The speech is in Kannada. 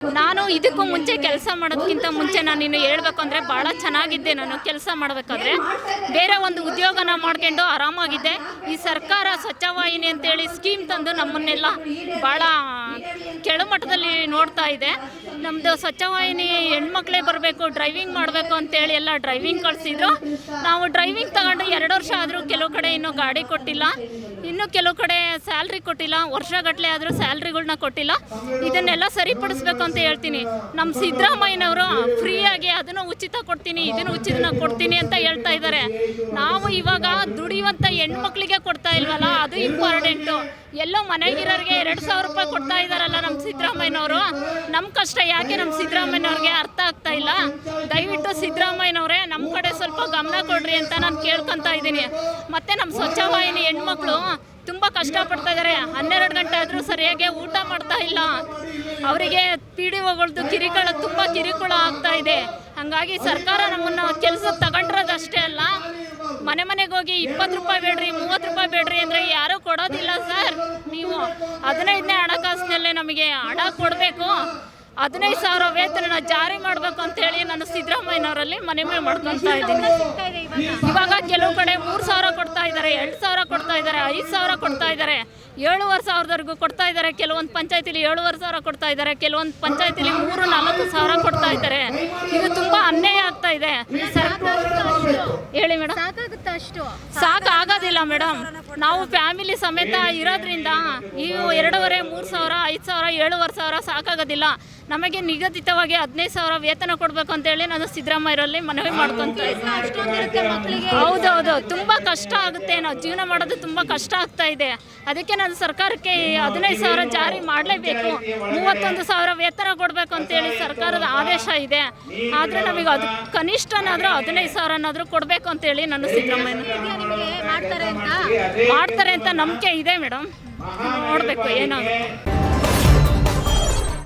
ನಾನು ಇದಕ್ಕೂ ಮುಂಚೆ ಕೆಲಸ ಮಾಡೋದಕ್ಕಿಂತ ಮುಂಚೆ ನಾನು ಇನ್ನು ಹೇಳ್ಬೇಕು ಅಂದರೆ ಭಾಳ ಚೆನ್ನಾಗಿದ್ದೆ. ನಾನು ಕೆಲಸ ಮಾಡಬೇಕಾದ್ರೆ ಬೇರೆ ಒಂದು ಉದ್ಯೋಗನ ಮಾಡ್ಕೊಂಡು ಆರಾಮಾಗಿದ್ದೆ. ಈ ಸರ್ಕಾರ ಸ್ವಚ್ಛವಾಹಿನಿ ಅಂತೇಳಿ ಸ್ಕೀಮ್ ತಂದು ನಮ್ಮನ್ನೆಲ್ಲ ಭಾಳ ಕೆಳಮಟ್ಟದಲ್ಲಿ ನೋಡ್ತಾ ಇದೆ. ನಮ್ಮದು ಸ್ವಚ್ಛವಾಹಿನಿ ಹೆಣ್ಮಕ್ಳೇ ಬರಬೇಕು, ಡ್ರೈವಿಂಗ್ ಮಾಡಬೇಕು ಅಂತೇಳಿ ಎಲ್ಲ ಡ್ರೈವಿಂಗ್ ಕಳಿಸಿದ್ರು. ನಾವು ಡ್ರೈವಿಂಗ್ ತಗೊಂಡು 2 ವರ್ಷ ಆದರೂ ಕೆಲವು ಕಡೆ ಇನ್ನೂ ಗಾಡಿ ಕೊಟ್ಟಿಲ್ಲ, ಇನ್ನೂ ಕೆಲವು ಕಡೆ ಸ್ಯಾಲ್ರಿ ಕೊಟ್ಟಿಲ್ಲ, ವರ್ಷಗಟ್ಟಲೆ ಆದರೂ ಸ್ಯಾಲ್ರಿಗಳನ್ನ ಕೊಟ್ಟಿಲ್ಲ. ಇದನ್ನೆಲ್ಲ ಸರಿಪಡಿಸ್ಬೇಕು ಅಂತ ಹೇಳ್ತೀನಿ. ನಮ್ಮ ಸಿದ್ದರಾಮಯ್ಯನವರು ಫ್ರೀಯಾಗಿ ಅದನ್ನು ಉಚಿತ ಕೊಡ್ತೀನಿ, ಇದನ್ನು ಉಚಿತ ಕೊಡ್ತೀನಿ ಅಂತ ಹೇಳ್ತಾ ಇದ್ದಾರೆ. ನಾವು ಇವಾಗ ದುಡಿಯುವಂಥ ಹೆಣ್ಮಕ್ಳಿಗೆ ಕೊಡ್ತಾ ಇಲ್ವಲ್ಲ, ಅದು ಇಂಪಾರ್ಟೆಂಟು. ಎಲ್ಲೋ ಮನೆಗಿರೋರಿಗೆ 2,000 ರೂಪಾಯಿ ಕೊಡ್ತಾ ಇದ್ದಾರಲ್ಲ ನಮ್ಮ ಸಿದ್ದರಾಮಯ್ಯನವರು. ನಮ್ಮ ಕಷ್ಟ ಯಾಕೆ ನಮ್ಮ ಸಿದ್ದರಾಮಯ್ಯನವ್ರಿಗೆ ಅರ್ಥ ಆಗ್ತಾ ಇಲ್ಲ? ದಯವಿಟ್ಟು ಸಿದ್ದರಾಮಯ್ಯನವರೇ ನಮ್ಮ ಕಡೆ ಸ್ವಲ್ಪ ಗಮನ ಕೊಡ್ರಿ ಅಂತ ನಾನು ಕೇಳ್ಕೊತಾ ಇದ್ದೀನಿ. ಮತ್ತು ನಮ್ಮ ಸ್ವಚ್ಛವಾಹಿನಿ ಹೆಣ್ಮಕ್ಳು ತುಂಬ ಕಷ್ಟಪಡ್ತಾ ಇದ್ದಾರೆ. 12 ಗಂಟೆ ಆದರೂ ಸರಿಯಾಗಿ ಊಟ ಮಾಡ್ತಾ ಇಲ್ಲ. ಅವರಿಗೆ PDOಗಳದ್ದು ತುಂಬ ಕಿರುಕುಳ ಆಗ್ತಾ ಇದೆ. ಹಾಗಾಗಿ ಸರ್ಕಾರ ನಮ್ಮನ್ನು ಕೆಲಸಕ್ಕೆ ತಗೊಂಡಿರೋದಷ್ಟೇ ಅಲ್ಲ, ಮನೆಗೆ ಹೋಗಿ 20 ರೂಪಾಯಿ ಬೇಡ್ರಿ, 30 ರೂಪಾಯಿ ಬೇಡ್ರಿ ಅಂದರೆ ಯಾರೂ ಕೊಡೋದಿಲ್ಲ ಸರ್. ನೀವು 15ನೇ ಹಣಕಾಸಿನಲ್ಲೇ ನಮಗೆ ಹಣ ಕೊಡಬೇಕು. 15,000 ವೇತನ ಜಾರಿ ಮಾಡಬೇಕು ಅಂತೇಳಿ ನಾನು ಸಿದ್ದರಾಮಯ್ಯನವರಲ್ಲಿ ಮನವಿ ಮಾಡ್ಕೊತಾ ಇದ್ದೀನಿ. ಇವಾಗ ಕೆಲವು ಕಡೆ 3,000 ಕೊಡ್ತಾ ಇದ್ದಾರೆ, 2,000 ಕೊಡ್ತಾ ಇದ್ದಾರೆ, 5,000 ಕೊಡ್ತಾ ಇದ್ದಾರೆ, 7,500ವರೆಗೂ ಕೊಡ್ತಾ ಇದ್ದಾರೆ. ಕೆಲವೊಂದು ಪಂಚಾಯತಿಲಿ 7,500 ಕೊಡ್ತಾ ಇದ್ದಾರೆ, ಕೆಲವೊಂದು ಪಂಚಾಯತಿಲಿ 3-4,000 ಕೊಡ್ತಾ ಇದ್ದಾರೆ. ಇದು ತುಂಬ ಅನ್ಯಾಯ ಆಗ್ತಾ ಇದೆ. ಹೇಳಿ ಮೇಡಮ್. ಸಾಕಾಗೋದಿಲ್ಲ ಮೇಡಮ್. ನಾವು ಫ್ಯಾಮಿಲಿ ಸಮೇತ ಇರೋದ್ರಿಂದ ಈ 2,500, 3,000, 5,000, 7,500 ಸಾಕಾಗೋದಿಲ್ಲ. ನಮಗೆ ನಿಗದಿತವಾಗಿ 15,000 ವೇತನ ಕೊಡಬೇಕು ಅಂತೇಳಿ ನಾನು ಸಿದ್ದರಾಮಯ್ಯರಲ್ಲಿ ಮನವಿ ಮಾಡ್ಕೊತಾ ಇದ್ದೀನಿ. ಹೌದೌದು, ತುಂಬ ಕಷ್ಟ ಆಗುತ್ತೆ. ನಾವು ಜೀವನ ಮಾಡೋದು ತುಂಬ ಕಷ್ಟ ಆಗ್ತಾ ಇದೆ. ಅದಕ್ಕೆ ನಾನು ಸರ್ಕಾರಕ್ಕೆ 15,000 ಜಾರಿ ಮಾಡಲೇಬೇಕು. 31,000 ವೇತನ ಕೊಡಬೇಕು ಅಂತೇಳಿ ಸರ್ಕಾರದ ಆದೇಶ ಇದೆ. ಆದರೆ ನಮಗೆ ಅದು ಕನಿಷ್ಠನಾದರೂ 15,000ನಾದರೂ ಕೊಡಬೇಕು ಅಂತೇಳಿ ನಾನು ಸಿದ್ದರಾಮಯ್ಯ ಮಾಡ್ತಾರೆ ಅಂತ ನಂಬಿಕೆ ಇದೆ ಮೇಡಮ್. ನೋಡಬೇಕು ಏನಾಗುತ್ತೆ.